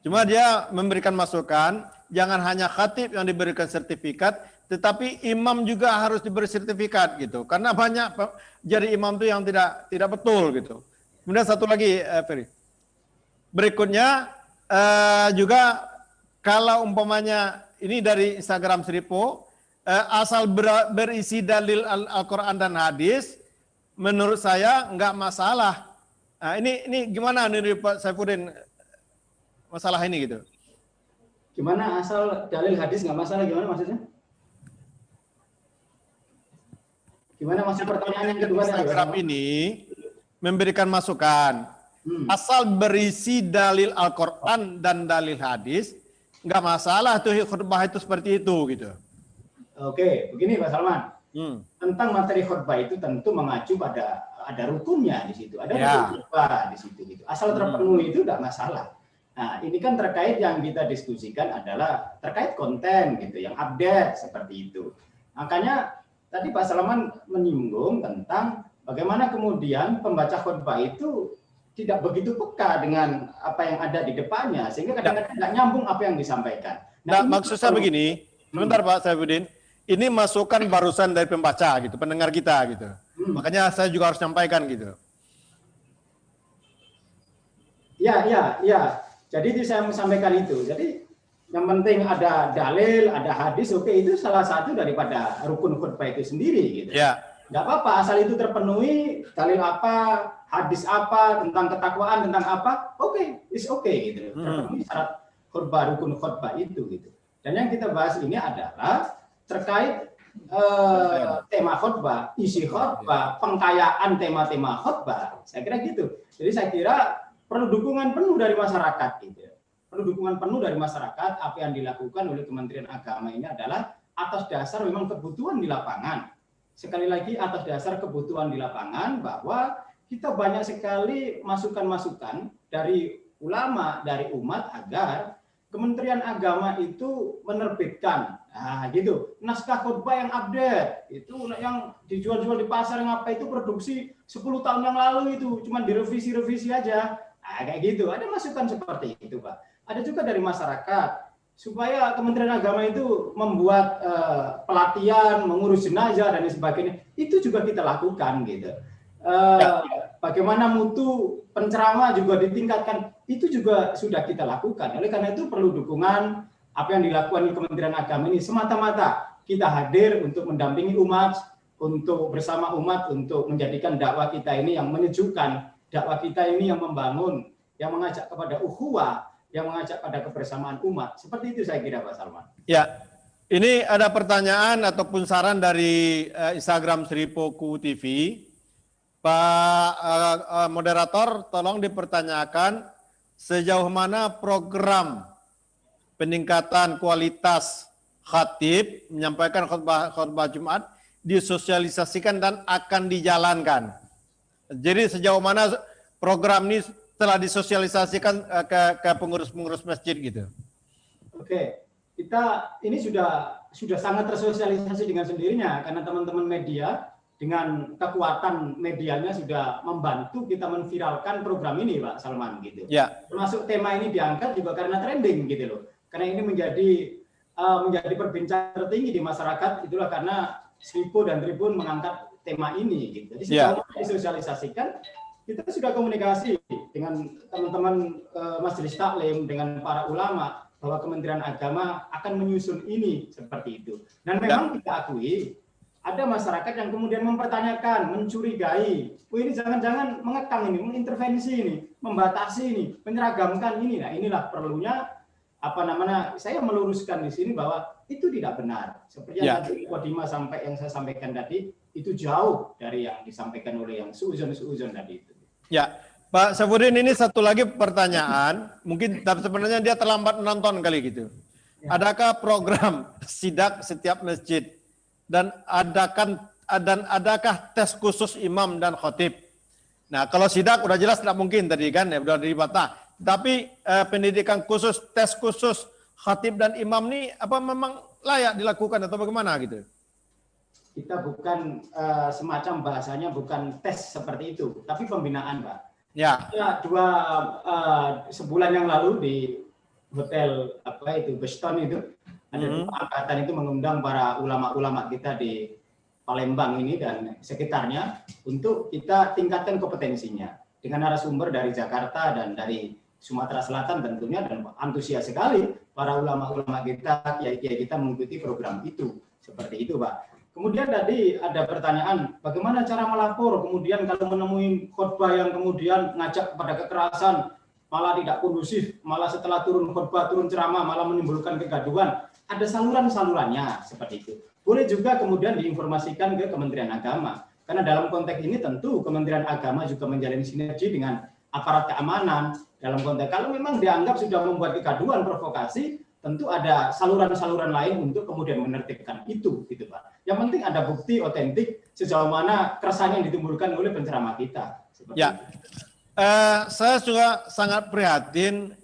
[SPEAKER 3] Cuma dia memberikan masukan, jangan hanya khatib yang diberikan sertifikat, tetapi imam juga harus diberi sertifikat gitu. Karena banyak jadi imam itu yang tidak betul gitu. Kemudian satu lagi, Ferry. Berikutnya juga kalau umpamanya ini dari Instagram Seripo, asal berisi dalil Al-Quran dan hadis, menurut saya nggak masalah. Nah, ini gimana nih Pak Saifuddin? Masalah ini gitu.
[SPEAKER 5] Gimana asal dalil hadis nggak masalah, gimana maksudnya? Gimana maksud pertanyaan yang kedua?
[SPEAKER 3] Instagram ini memberikan masukan. Asal berisi dalil Al-Quran dan dalil hadis, nggak masalah tuh khutbah itu seperti itu gitu.
[SPEAKER 5] Oke, begini Pak Salman. Tentang materi khutbah itu tentu mengacu pada ada rukunnya di situ, ada rukun khutbah di situ gitu. Asal terpenuhi itu tidak masalah. Nah, ini kan terkait yang kita diskusikan adalah terkait konten gitu, yang update seperti itu. Makanya tadi Pak Salman menyinggung tentang bagaimana kemudian pembaca khutbah itu tidak begitu peka dengan apa yang ada di depannya, sehingga kadang-kadang nggak nyambung apa yang disampaikan.
[SPEAKER 3] Nah, maksud saya begini, sebentar Pak Saifuddin, ini masukan barusan dari pembaca gitu, pendengar kita gitu. Makanya saya juga harus sampaikan gitu.
[SPEAKER 5] Ya. Jadi itu saya sampaikan itu. Jadi yang penting ada dalil, ada hadis, oke, itu salah satu daripada rukun khutbah itu sendiri gitu.
[SPEAKER 3] Ya.
[SPEAKER 5] Nggak apa-apa, asal itu terpenuhi, dalil apa, hadis apa, tentang ketakwaan, tentang apa, oke, it's okay gitu. Terpenuhi syarat khutbah, rukun khutbah itu gitu. Dan yang kita bahas ini adalah terkait tema khutbah, isi khutbah, pengkayaan tema-tema khutbah. Saya kira gitu. Jadi saya kira perlu dukungan penuh dari masyarakat gitu. Perlu dukungan penuh dari masyarakat. Apa yang dilakukan oleh Kementerian Agama ini adalah atas dasar memang kebutuhan di lapangan. Sekali lagi atas dasar kebutuhan di lapangan, bahwa kita banyak sekali masukan-masukan dari ulama, dari umat agar Kementerian Agama itu menerbitkan naskah khutbah yang update, itu yang dijual-jual di pasar yang apa itu produksi 10 tahun yang lalu, itu cuma direvisi-revisi aja. Kayak gitu. Ada masukan seperti itu, Pak. Ada juga dari masyarakat supaya Kementerian Agama itu membuat pelatihan, mengurus jenazah dan sebagainya. Itu juga kita lakukan gitu. Bagaimana mutu penceramah juga ditingkatkan, itu juga sudah kita lakukan. Oleh karena itu perlu dukungan. Apa yang dilakukan di Kementerian Agama ini semata-mata kita hadir untuk mendampingi umat, untuk bersama umat, untuk menjadikan dakwah kita ini yang menyejukkan, dakwah kita ini yang membangun, yang mengajak kepada ukhuwah, yang mengajak pada kebersamaan umat. Seperti itu saya kira Pak Salman.
[SPEAKER 3] Ya, ini ada pertanyaan ataupun saran dari Instagram Seripoku TV. Pak moderator, tolong dipertanyakan sejauh mana program peningkatan kualitas khatib menyampaikan khutbah Jumat disosialisasikan dan akan dijalankan. Jadi sejauh mana program ini telah disosialisasikan ke pengurus-pengurus masjid gitu?
[SPEAKER 5] Oke, kita ini sudah sangat tersosialisasi dengan sendirinya karena teman-teman media dengan kekuatan medianya sudah membantu kita menviralkan program ini, Pak Salman gitu.
[SPEAKER 3] Ya.
[SPEAKER 5] Termasuk tema ini diangkat juga karena trending gitu loh. Karena ini menjadi perbincangan tertinggi di masyarakat, itulah karena Seripo dan Tribun mengangkat tema ini gitu. Jadi sejauh disosialisasikan, kita sudah komunikasi dengan teman-teman Majelis Taklim, dengan para ulama, bahwa Kementerian Agama akan menyusun ini seperti itu. Dan memang kita akui ada masyarakat yang kemudian mempertanyakan, mencurigai, ini jangan-jangan mengekang ini, mengintervensi ini, membatasi ini, menyeragamkan ini. Nah, inilah perlunya saya meluruskan di sini bahwa itu tidak benar. Seperti yang tadi Kodima yang saya sampaikan tadi, itu jauh dari yang disampaikan oleh yang suuzon tadi itu.
[SPEAKER 3] Ya, Pak Saifuddin, ini satu lagi pertanyaan, mungkin tapi sebenarnya dia terlambat nonton kali gitu. Adakah program sidak setiap masjid dan adakah tes khusus imam dan khotib? Nah, kalau sidak udah jelas tidak mungkin tadi kan, ya udah dibantah. Tapi pendidikan khusus, tes khusus khatib dan imam ini apa memang layak dilakukan atau bagaimana gitu?
[SPEAKER 5] Kita bukan semacam bahasanya bukan tes seperti itu, tapi pembinaan, Pak.
[SPEAKER 3] Ya.
[SPEAKER 5] Sebulan yang lalu di hotel Beston itu ada angkatan itu mengundang para ulama-ulama kita di Palembang ini dan sekitarnya untuk kita tingkatkan kompetensinya dengan narasumber dari Jakarta dan dari Sumatera Selatan tentunya, dan antusias sekali para ulama-ulama kita, kiai-kiai kita mengikuti program itu. Seperti itu, Pak. Kemudian tadi ada pertanyaan, bagaimana cara melapor kemudian kalau menemui khotbah yang kemudian ngajak kepada kekerasan, malah tidak kondusif, malah setelah turun khotbah, turun ceramah, malah menimbulkan kegaduhan. Ada saluran-salurannya seperti itu. Boleh juga kemudian diinformasikan ke Kementerian Agama. Karena dalam konteks ini tentu Kementerian Agama juga menjalin sinergi dengan aparat keamanan. Dalam konteks kalau memang dianggap sudah membuat kegaduhan, provokasi, tentu ada saluran-saluran lain untuk kemudian menertibkan itu, gitu Pak. Yang penting ada bukti otentik sejauh mana keresahan yang ditimbulkan oleh penceramah kita.
[SPEAKER 3] Ya, saya juga sangat prihatin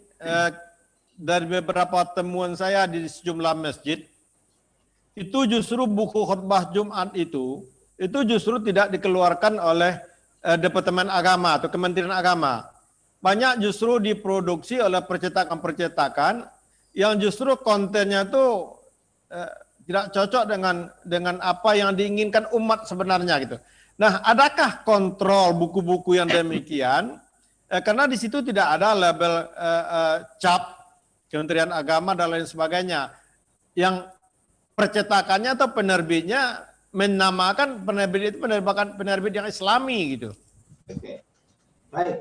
[SPEAKER 3] dari beberapa temuan saya di sejumlah masjid. Itu justru buku khutbah Jumat itu justru tidak dikeluarkan oleh Departemen Agama atau Kementerian Agama. Banyak justru diproduksi oleh percetakan-percetakan yang justru kontennya itu tidak cocok dengan apa yang diinginkan umat sebenarnya gitu. Nah, adakah kontrol buku-buku yang demikian? Karena di situ tidak ada label cap Kementerian Agama dan lain sebagainya. Yang percetakannya atau penerbitnya menamakan penerbit itu penerbit yang Islami gitu.
[SPEAKER 5] Oke. Baik.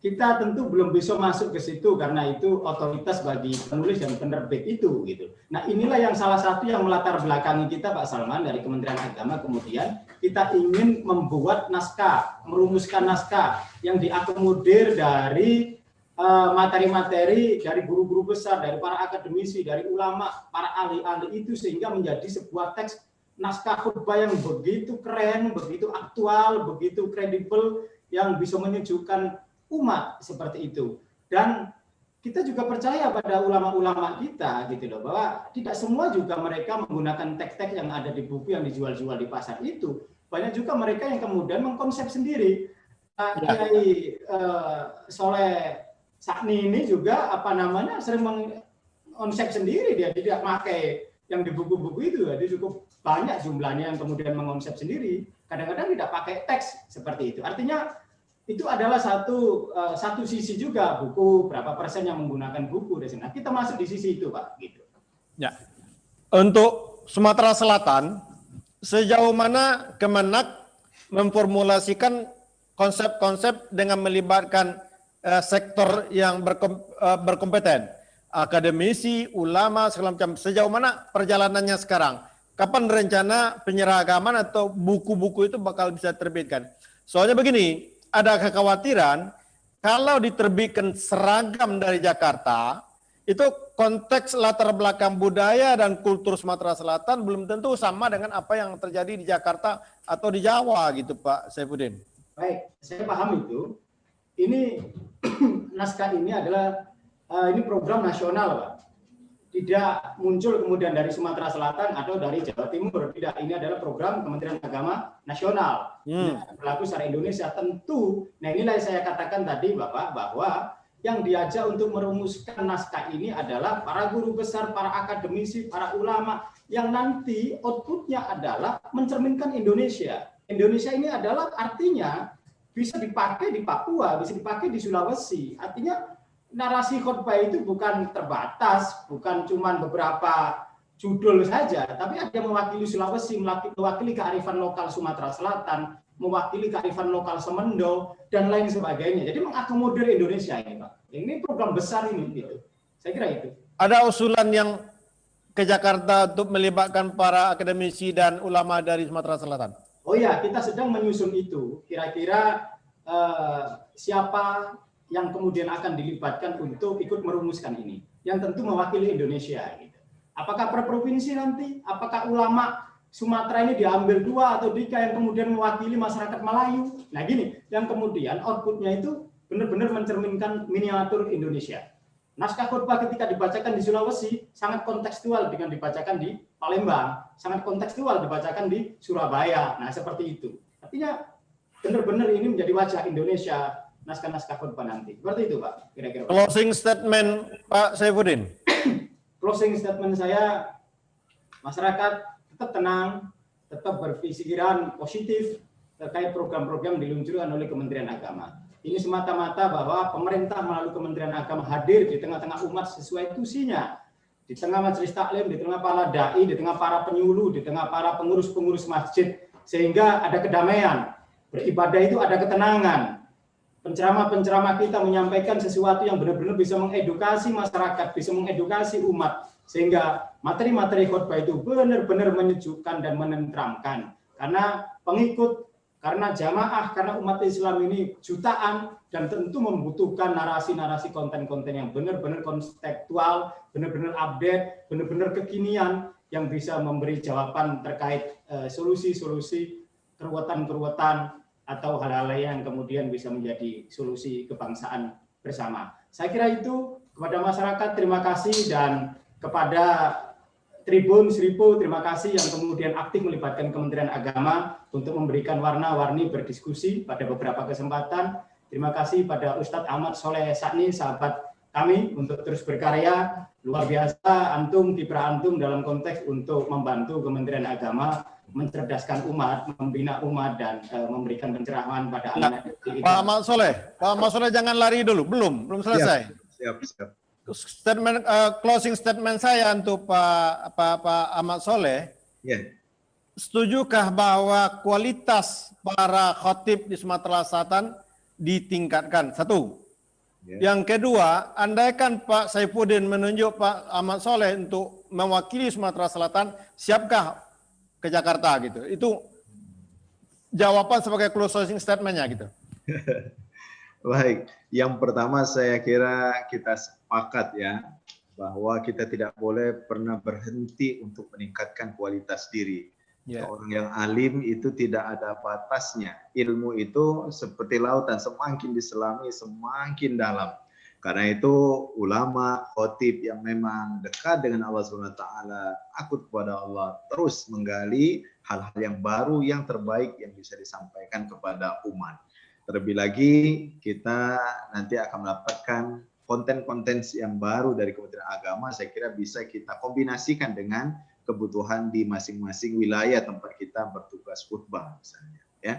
[SPEAKER 5] Kita tentu belum bisa masuk ke situ karena itu otoritas bagi penulis dan penerbit itu gitu. Nah, inilah yang salah satu yang melatar belakangi kita Pak Salman dari Kementerian Agama, kemudian kita ingin membuat naskah, merumuskan naskah yang diakomodir dari materi-materi dari guru-guru besar, dari para akademisi, dari ulama, para ahli-ahli itu sehingga menjadi sebuah teks naskah khutbah yang begitu keren, begitu aktual, begitu kredibel, yang bisa menyejukkan umat seperti itu. Dan kita juga percaya pada ulama-ulama kita gitu loh, bahwa tidak semua juga mereka menggunakan teks-teks yang ada di buku yang dijual-jual di pasar itu. Banyak juga mereka yang kemudian mengkonsep sendiri. Kiai Soleh Sakni ini juga sering mengkonsep sendiri, dia tidak pakai yang di buku-buku itu, dia cukup banyak jumlahnya yang kemudian mengkonsep sendiri. Kadang-kadang tidak pakai teks seperti itu. Artinya itu adalah satu sisi juga buku berapa persen yang menggunakan buku di sini. Nah, kita masuk di sisi itu, Pak. Gitu.
[SPEAKER 3] Ya. Untuk Sumatera Selatan, sejauh mana Kemenak memformulasikan konsep-konsep dengan melibatkan sektor yang berkompeten, akademisi, ulama, segala macam. Sejauh mana perjalanannya sekarang? Kapan rencana penyeragaman atau buku-buku itu bakal bisa terbitkan? Soalnya begini, ada kekhawatiran kalau diterbitkan seragam dari Jakarta, itu konteks latar belakang budaya dan kultur Sumatera Selatan belum tentu sama dengan apa yang terjadi di Jakarta atau di Jawa gitu Pak Saifuddin.
[SPEAKER 5] Baik, saya paham itu. Ini naskah ini adalah ini program nasional, Pak. Tidak muncul kemudian dari Sumatera Selatan atau dari Jawa Timur. Tidak, ini adalah program Kementerian Agama nasional. Berlaku secara Indonesia tentu. Nah, inilah yang saya katakan tadi Bapak, bahwa yang diajak untuk merumuskan naskah ini adalah para guru besar, para akademisi, para ulama yang nanti outputnya adalah mencerminkan Indonesia. Indonesia ini adalah artinya bisa dipakai di Papua, bisa dipakai di Sulawesi. Artinya narasi khotbah itu bukan terbatas, bukan cuma beberapa judul saja, tapi ada yang mewakili Sulawesi, mewakili kearifan lokal Sumatera Selatan, mewakili kearifan lokal Semendo, dan lain sebagainya. Jadi mengakomodir Indonesia ini, Pak. Ini program besar ini, gitu. Saya kira itu.
[SPEAKER 3] Ada usulan yang ke Jakarta untuk melibatkan para akademisi dan ulama dari Sumatera Selatan?
[SPEAKER 5] Oh ya, kita sedang menyusun itu. Kira-kira siapa yang kemudian akan dilibatkan untuk ikut merumuskan ini, yang tentu mewakili Indonesia. Gitu. Apakah per provinsi nanti? Apakah ulama Sumatera ini diambil 2 atau 3 yang kemudian mewakili masyarakat Melayu? Nah gini, yang kemudian outputnya itu benar-benar mencerminkan miniatur Indonesia. Naskah khotbah ketika dibacakan di Sulawesi sangat kontekstual dengan dibacakan di Palembang, sangat kontekstual dibacakan di Surabaya. Nah, seperti itu. Artinya benar-benar ini menjadi wajah Indonesia naskah-naskah khotbah nanti. Seperti itu, Pak. Kira-kira.
[SPEAKER 3] Closing statement Pak Saifuddin.
[SPEAKER 5] Closing statement saya, masyarakat tetap tenang, tetap berpikiran positif terkait program-program diluncurkan oleh Kementerian Agama. Ini semata-mata bahwa pemerintah melalui Kementerian Agama hadir di tengah-tengah umat sesuai tusinya. Di tengah majelis taklim, di tengah para da'i, di tengah para penyuluh, di tengah para pengurus-pengurus masjid. Sehingga ada kedamaian. Beribadah itu ada ketenangan. Penceramah-penceramah kita menyampaikan sesuatu yang benar-benar bisa mengedukasi masyarakat, bisa mengedukasi umat. Sehingga materi-materi khotbah itu benar-benar menyejukkan dan menenteramkan. Karena pengikut, karena jamaah, karena umat Islam ini jutaan dan tentu membutuhkan narasi-narasi konten-konten yang benar-benar kontekstual, benar-benar update, benar-benar kekinian yang bisa memberi jawaban terkait solusi-solusi keruwetan-keruwetan atau hal-hal yang kemudian bisa menjadi solusi kebangsaan bersama. Saya kira itu. Kepada masyarakat terima kasih, dan kepada Tribun Seribu, terima kasih yang kemudian aktif melibatkan Kementerian Agama untuk memberikan warna-warni berdiskusi pada beberapa kesempatan. Terima kasih pada Ustadz Ahmad Soleh Sakni, sahabat kami, untuk terus berkarya. Luar biasa, antum, kiprah antum dalam konteks untuk membantu Kementerian Agama mencerdaskan umat, membina umat, dan memberikan pencerahan pada anak.
[SPEAKER 3] Pak Ahmad Soleh jangan lari dulu, belum selesai.
[SPEAKER 4] Siap.
[SPEAKER 3] Statement closing statement saya untuk Pak Ahmad Soleh.
[SPEAKER 4] Ya.
[SPEAKER 3] Setujukah bahwa kualitas para khotib di Sumatera Selatan ditingkatkan? Satu. Ya. Yang kedua, andaikan Pak Saifuddin menunjuk Pak Ahmad Soleh untuk mewakili Sumatera Selatan, siapkah ke Jakarta gitu? Itu jawaban sebagai closing statement-nya gitu.
[SPEAKER 4] Baik, yang pertama saya kira kita sepakat ya, bahwa kita tidak boleh pernah berhenti untuk meningkatkan kualitas diri. Yeah. Orang yang alim itu tidak ada batasnya. Ilmu itu seperti lautan, semakin diselami semakin dalam. Karena itu ulama, khotib yang memang dekat dengan Allah SWT, takut kepada Allah, terus menggali hal-hal yang baru, yang terbaik yang bisa disampaikan kepada umat. Terlebih lagi kita nanti akan mendapatkan konten-konten yang baru dari Kementerian Agama, saya kira bisa kita kombinasikan dengan kebutuhan di masing-masing wilayah tempat kita bertugas khutbah misalnya. Ya.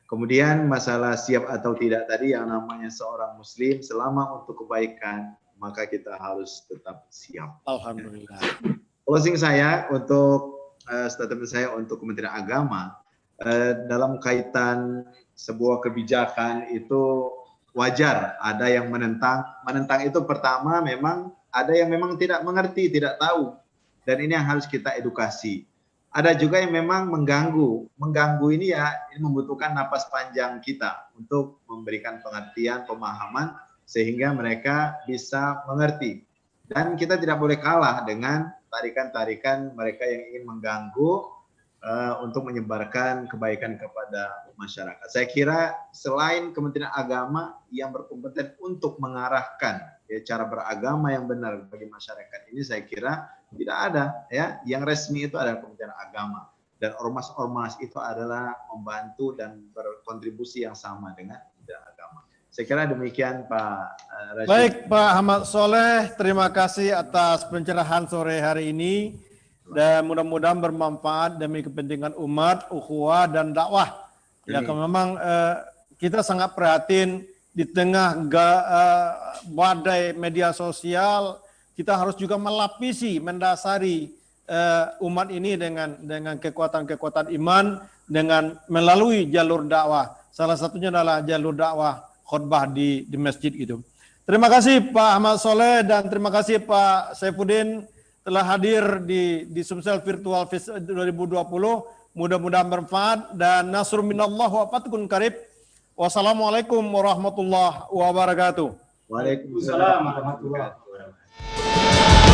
[SPEAKER 4] Kemudian masalah siap atau tidak tadi, yang namanya seorang muslim selama untuk kebaikan maka kita harus tetap siap.
[SPEAKER 3] Alhamdulillah.
[SPEAKER 4] Closing saya untuk statement saya untuk Kementerian Agama, dalam kaitan sebuah kebijakan itu wajar ada yang menentang. Menentang itu pertama memang ada yang memang tidak mengerti, tidak tahu. Dan ini yang harus kita edukasi. Ada juga yang memang mengganggu. Mengganggu ini ya ini membutuhkan napas panjang kita untuk memberikan pengertian, pemahaman sehingga mereka bisa mengerti. Dan kita tidak boleh kalah dengan tarikan-tarikan mereka yang ingin mengganggu untuk menyebarkan kebaikan kepada masyarakat. Saya kira selain Kementerian Agama yang berkompeten untuk mengarahkan ya, cara beragama yang benar bagi masyarakat ini, saya kira tidak ada ya. Yang resmi itu adalah Kementerian Agama, dan ormas-ormas itu adalah membantu dan berkontribusi yang sama dengan Kementerian Agama. Saya kira demikian Pak Rashid.
[SPEAKER 3] Baik Pak Ahmad Soleh, terima kasih atas pencerahan sore hari ini. Dan mudah-mudahan bermanfaat demi kepentingan umat, ukhuwah dan dakwah. Ya, memang kita sangat prihatin di tengah badai media sosial. Kita harus juga melapisi, mendasari umat ini dengan kekuatan-kekuatan iman, dengan melalui jalur dakwah. Salah satunya adalah jalur dakwah khutbah di masjid gitu. Terima kasih Pak Ahmad Soleh dan terima kasih Pak Saifuddin telah hadir di Sumsel Virtual Fest 2020. Mudah-mudahan bermanfaat dan nasrun minallah wa fathun qarib. Wassalamualaikum warahmatullahi wabarakatuh.
[SPEAKER 4] Waalaikumsalam warahmatullahi wabarakatuh.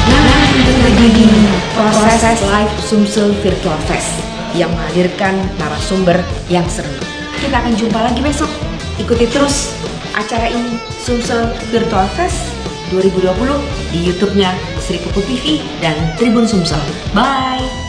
[SPEAKER 1] Nah, itu tadi proses live Sumsel Virtual Fest yang menghadirkan narasumber yang seru. Kita akan jumpa lagi besok. Ikuti terus acara ini, Sumsel Virtual Fest 2020 di YouTube-nya Sri Pugu TV dan Tribun Sumsel. Bye!